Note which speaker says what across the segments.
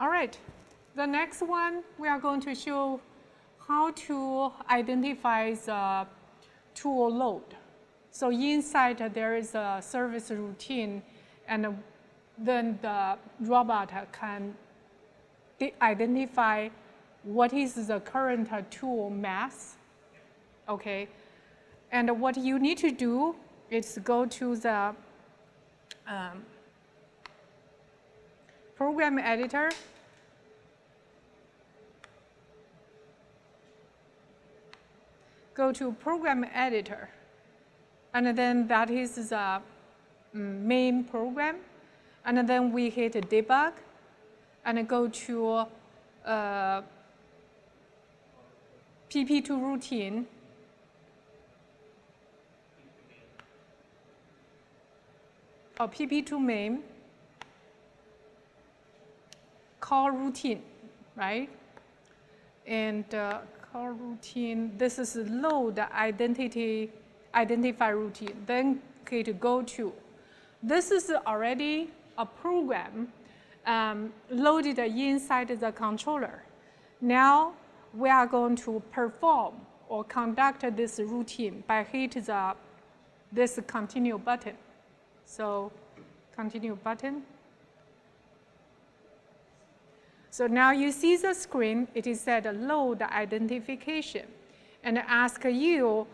Speaker 1: All right, the next one we are going to show how to identify the tool load. So inside there is a service routine, and then the robot can identify what is the current tool mass. Okay, and what you need to do is go to the program editor. Go to program editor, and then that is the main program, and then we hit debug, and go to PP2 routine. Or PP2 main, call routine, right? And call routine, this is load identify routine. Then hit go to. This is already a program loaded inside the controller. Now we are going to perform or conduct this routine by hit this continue button. So continue button. So now you see the screen, it is said load identification, and ask you,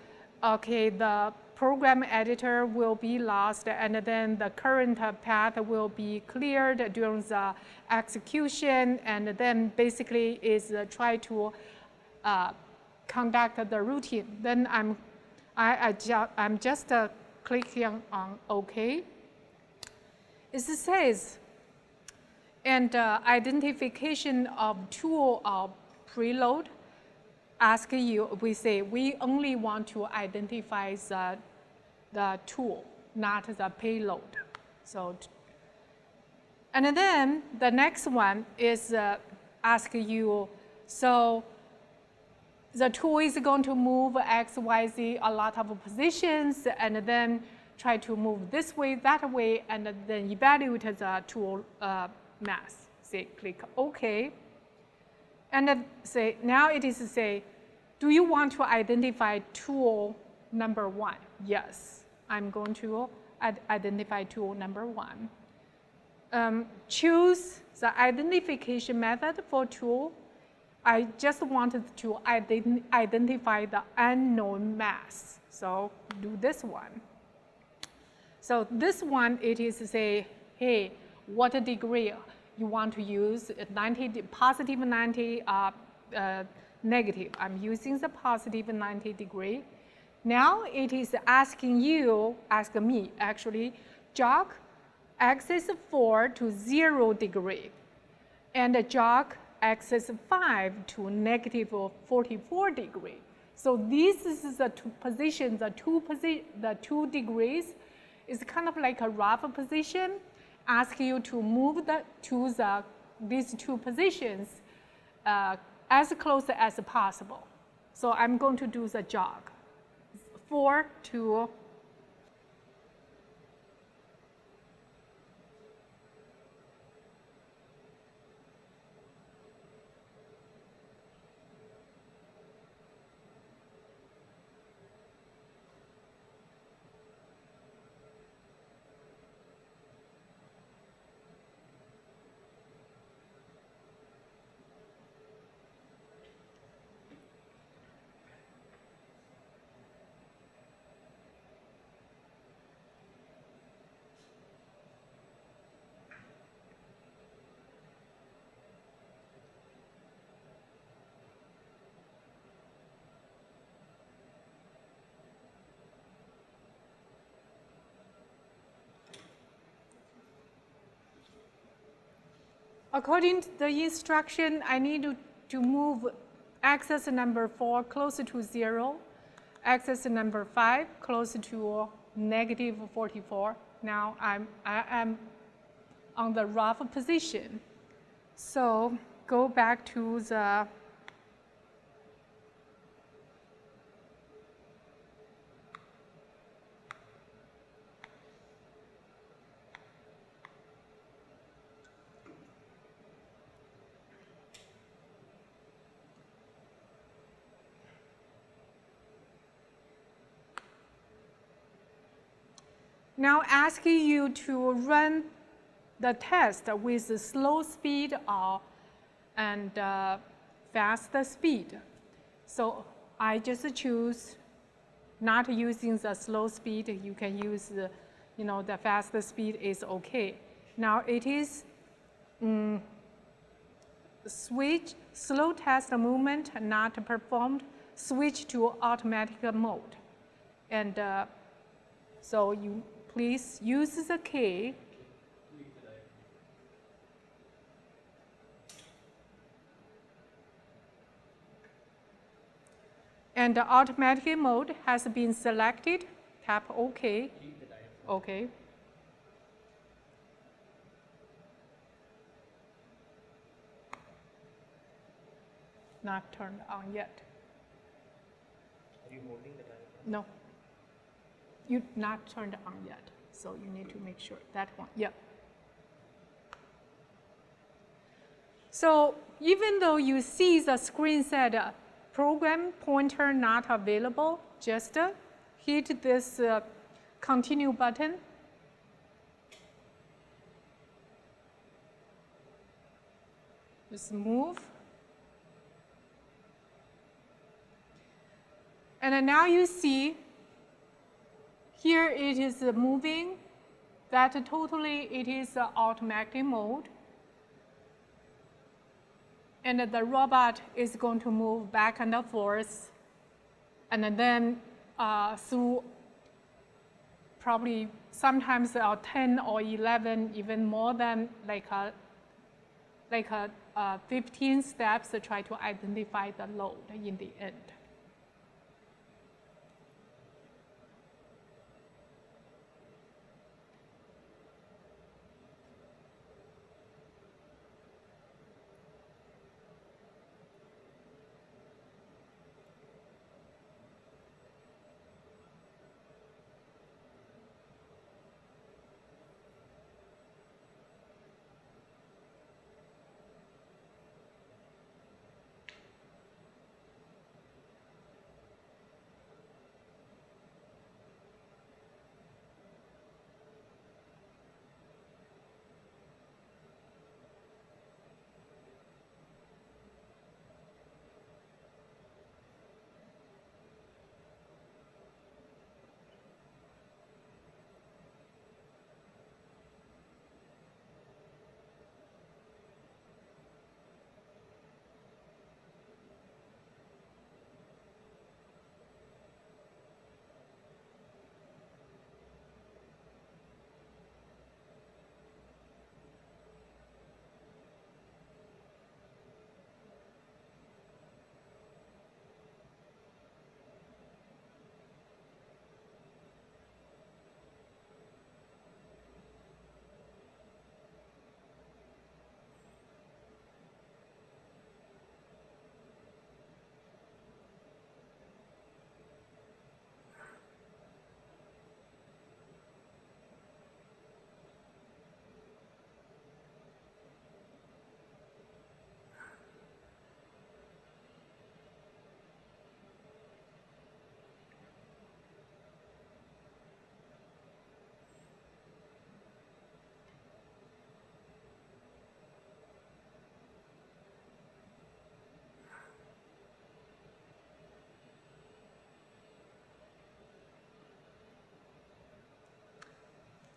Speaker 1: okay, the program editor will be lost, and then the current path will be cleared during the execution, and then basically is try to conduct the routine. Then I'm just clicking on OK. It says, and identification of tool of preload. Ask you, we say we only want to identify the tool, not the payload. So, and then the next one is ask you, so the tool is going to move X, Y, Z, a lot of positions, and then try to move this way, that way, and then evaluate the tool mass. Say, click OK. And then say, now it is say, do you want to identify tool number 1? Yes, I'm going to identify tool number 1. Choose the identification method for tool. I just wanted to identify the unknown mass. So do this one. So this one, it is say, hey, what degree you want to use, 90, positive 90, negative. I'm using the positive 90 degree. Now it is asking you, ask me actually, jog axis 4 to 0 degree, and jog axis 5 to negative 44 degree. So this is the two positions, the 2 degrees is kind of like a rough position. Ask you to move these 2 positions as close as possible. So I'm going to do the jog, 4 to according to the instruction, I need to move axis number 4 closer to 0, axis number 5 closer to negative 44. Now I am on the rough position. So go back to the now asking you to run the test with the slow speed or and fast speed. So I just choose not using the slow speed. You can use the, the fast speed is okay. Now it is switch slow test movement not performed. Switch to automatic mode, and so you please use the key. And the automatic mode has been selected. Tap OK. OK. Not turned on yet.
Speaker 2: Are you holding the diaphragm?
Speaker 1: No. You not turned on yet. So you need to make sure that one. Yeah. So even though you see the screen said program pointer not available, just hit this continue button. Just move. And now you see here it is moving. That totally it is automatic mode. And the robot is going to move back and forth. And then through probably sometimes 10 or 11, even more than like 15 steps to try to identify the load in the end.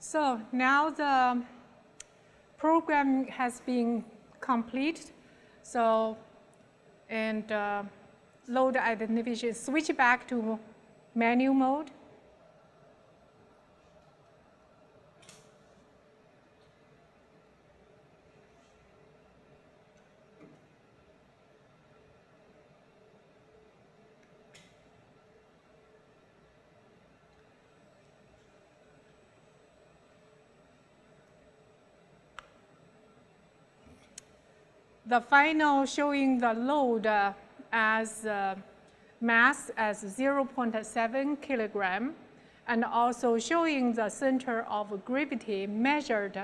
Speaker 1: So now the program has been completed. So, and load identification, switch back to manual mode. The final showing the load as mass as 0.7 kilogram, and also showing the center of gravity measured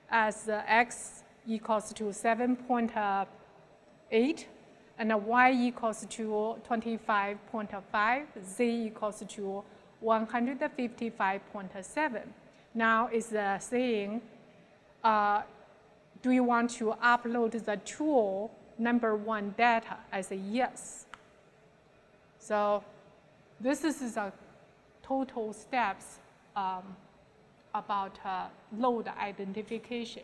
Speaker 1: as x equals to 7.8 and y equals to 25.5, z equals to 155.7. Now it's saying, do you want to upload the tool number 1 data? I say yes. So this is the total steps about load identification.